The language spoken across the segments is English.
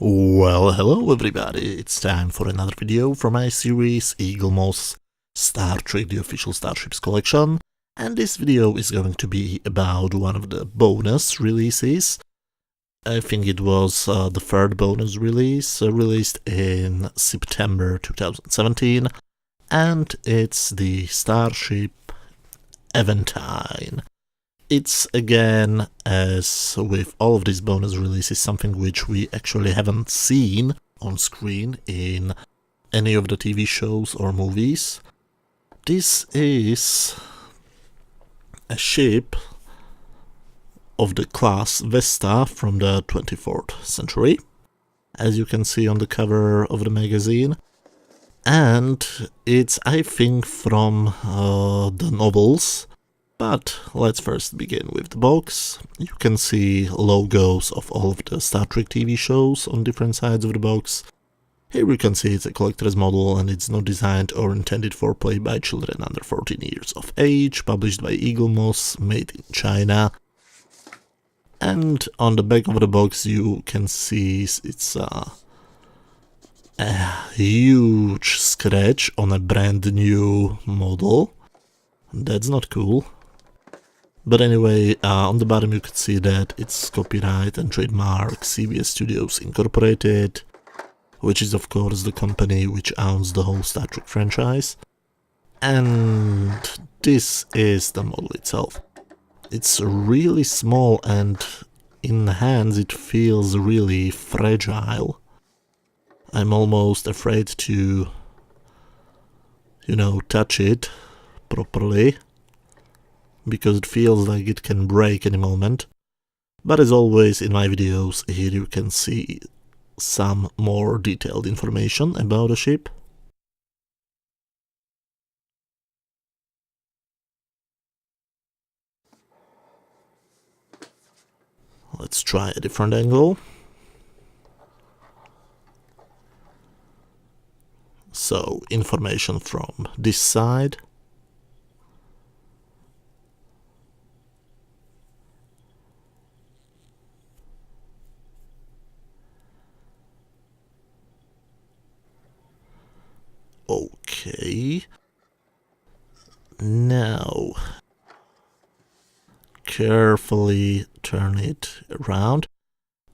Well, hello everybody, it's time for another video from my series Eaglemoss Star Trek, the official Starships collection, and this video is going to be about one of the bonus releases. I think it was the third bonus release, released in September 2017, and it's the Starship Aventine. It's again, as with all of these bonus releases, something which we actually haven't seen on screen in any of the TV shows or movies. This is a ship of the class Vesta from the 24th century, as you can see on the cover of the magazine. And it's, I think, from the novels. But let's first begin with the box. You can see logos of all of the Star Trek TV shows on different sides of the box. Here we can see it's a collector's model and it's not designed or intended for play by children under 14 years of age, published by Eaglemoss, made in China. And on the back of the box you can see it's a huge scratch on a brand new model. That's not cool. But anyway, on the bottom you can see that it's copyright and trademark CBS Studios Incorporated, which is of course the company which owns the whole Star Trek franchise. And this is the model itself. It's really small and in the hands it feels really fragile. I'm almost afraid to, touch it properly, because it feels like it can break any moment. But as always in my videos, here you can see some more detailed information about the ship. Let's try a different angle. So, information from this side. Okay, now carefully turn it around,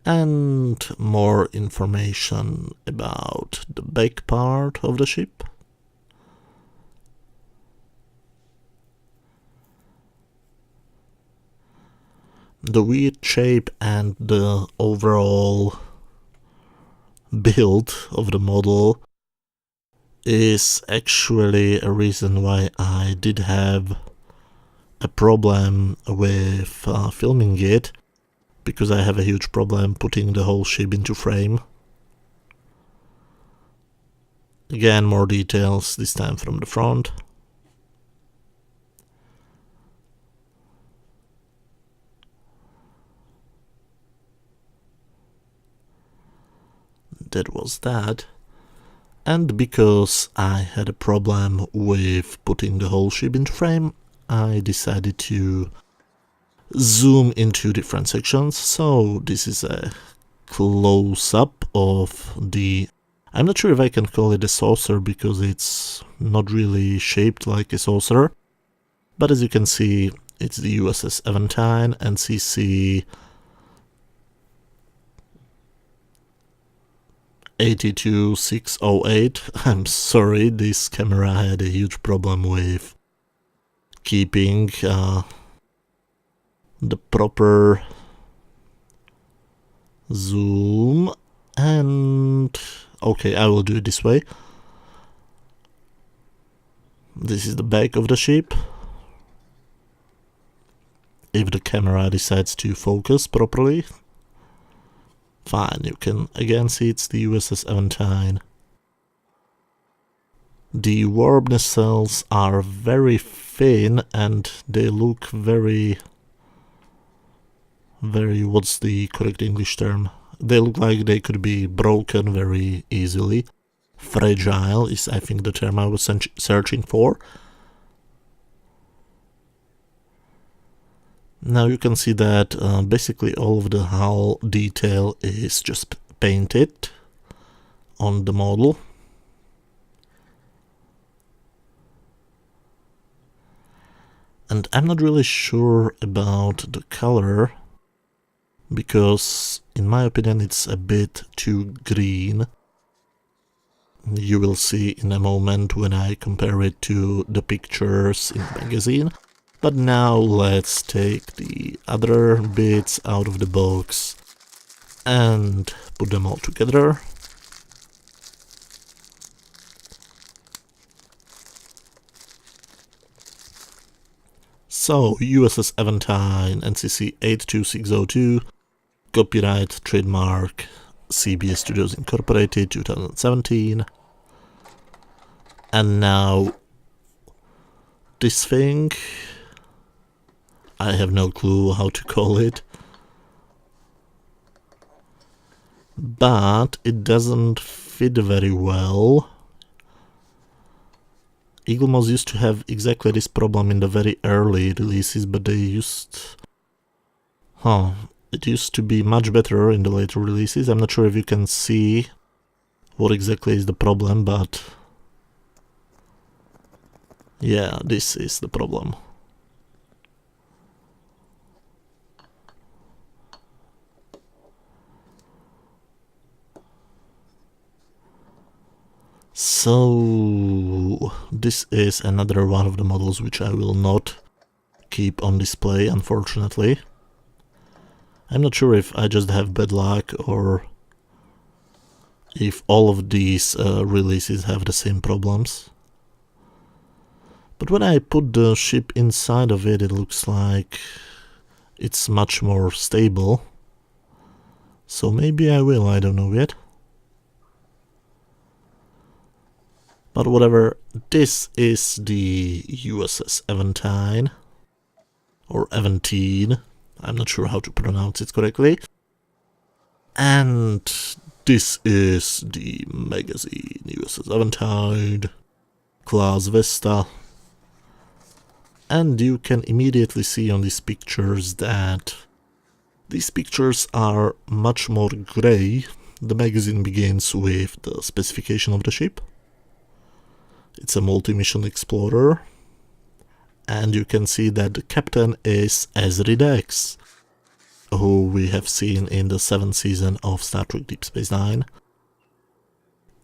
and more information about the back part of the ship. The weird shape and the overall build of the model is actually a reason why I did have a problem with filming it, because I have a huge problem putting the whole ship into frame. Again, more details, this time from the front. That was that. And because I had a problem with putting the whole ship into frame, I decided to zoom into different sections. So this is a close-up of the... I'm not sure if I can call it a saucer, because it's not really shaped like a saucer. But as you can see, it's the USS Aventine NCC 82608. I'm sorry, this camera had a huge problem with keeping the proper zoom, and okay, I will do it this way. This is the back of the ship. If the camera decides to focus properly. Fine, you can again see it's the USS Aventine. The warp nacelles are very thin and they look very, what's the correct English term? They look like they could be broken very easily. Fragile is, I think, the term I was searching for. Now you can see that basically all of the hull detail is just repaint it on the model. And I'm not really sure about the color, because in my opinion it's a bit too green. You will see in a moment when I compare it to the pictures in the magazine. But now let's take the other bits out of the box and put them all together. So, USS Aventine, NCC 82602, copyright, trademark, CBS Studios Incorporated, 2017. And now, this thing, I have no clue how to call it, but it doesn't fit very well. Eaglemoss used to have exactly this problem in the very early releases, but they used... it used to be much better in the later releases. I'm not sure if you can see what exactly is the problem, but... yeah, this is the problem. So, this is another one of the models which I will not keep on display, unfortunately. I'm not sure if I just have bad luck or if all of these releases have the same problems. But when I put the ship inside of it, it looks like it's much more stable. So maybe I will, I don't know yet. But whatever, this is the USS Aventine, or Aventine, I'm not sure how to pronounce it correctly. And this is the magazine, U.S.S. Aventine, Class Vesta. And you can immediately see on these pictures that these pictures are much more grey. The magazine begins with the specification of the ship. It's a multi-mission explorer, and you can see that the captain is Ezri Dex, who we have seen in the 7th season of Star Trek Deep Space Nine.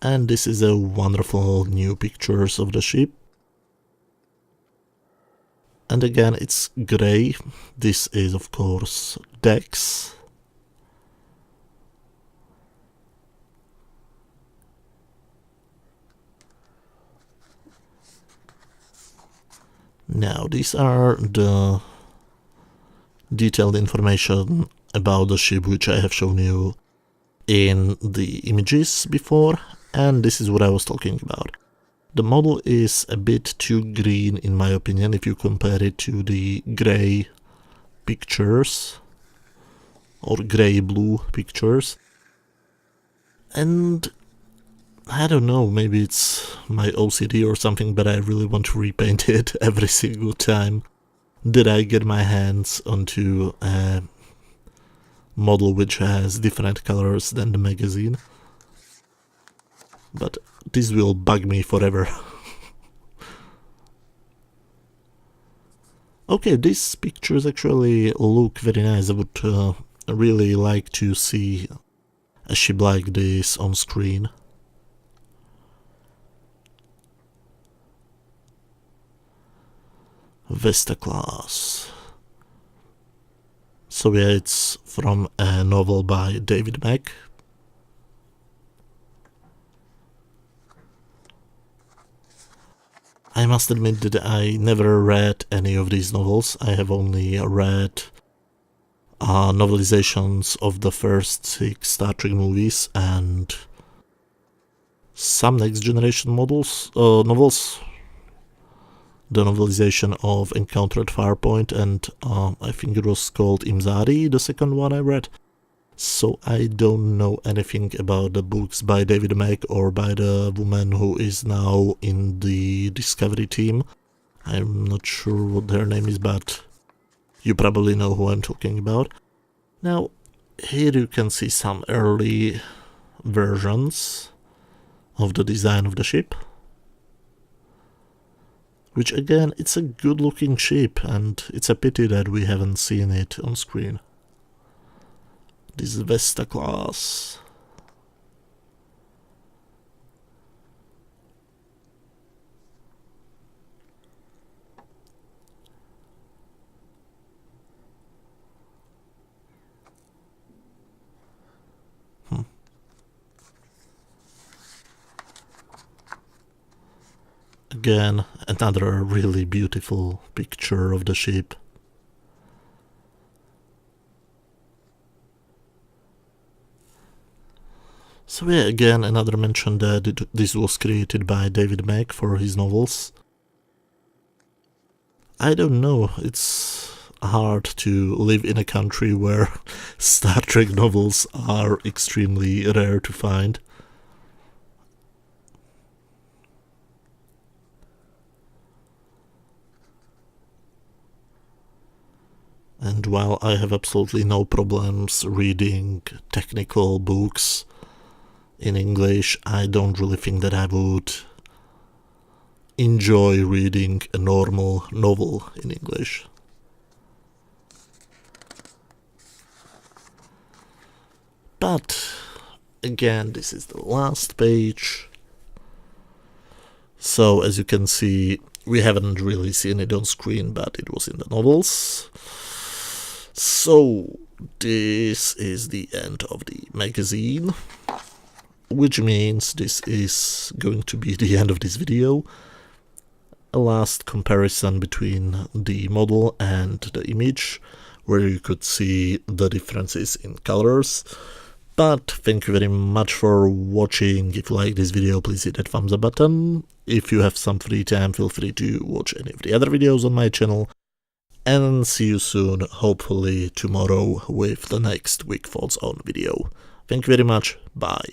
And this is a wonderful new pictures of the ship. And again, it's grey. This is, of course, Dex. Now, these are the detailed information about the ship which I have shown you in the images before, and this is what I was talking about. The model is a bit too green in my opinion if you compare it to the grey pictures or grey-blue pictures. And I don't know, maybe it's my OCD or something, but I really want to repaint it every single time that I get my hands onto a model which has different colors than the magazine. But this will bug me forever. Okay, these pictures actually look very nice. I would really like to see a ship like this on screen. Vesta class. So yeah, it's from a novel by David Mack. I must admit that I never read any of these novels. I have only read novelizations of the first 6 Star Trek movies and some Next Generation novels. The novelization of Encounter at Farpoint, and I think it was called Imzadi, the second one I read. So I don't know anything about the books by David Mack or by the woman who is now in the Discovery team. I'm not sure what her name is, but you probably know who I'm talking about. Now, here you can see some early versions of the design of the ship. Which again, it's a good looking ship, and it's a pity that we haven't seen it on screen. This is Vesta class. Again, another really beautiful picture of the ship. So yeah, again, another mention that this was created by David Mack for his novels. I don't know, it's hard to live in a country where Star Trek novels are extremely rare to find. And while I have absolutely no problems reading technical books in English, I don't really think that I would enjoy reading a normal novel in English. But again, this is the last page. So as you can see, we haven't really seen it on screen, but it was in the novels. So this is the end of the magazine, which means this is going to be the end of this video. A last comparison between the model and the image, where you could see the differences in colors. But thank you very much for watching. If you like this video, please hit that thumbs up button. If you have some free time, feel free to watch any of the other videos on my channel. And see you soon, hopefully tomorrow, with the next Weak Thoughts On video. Thank you very much, bye.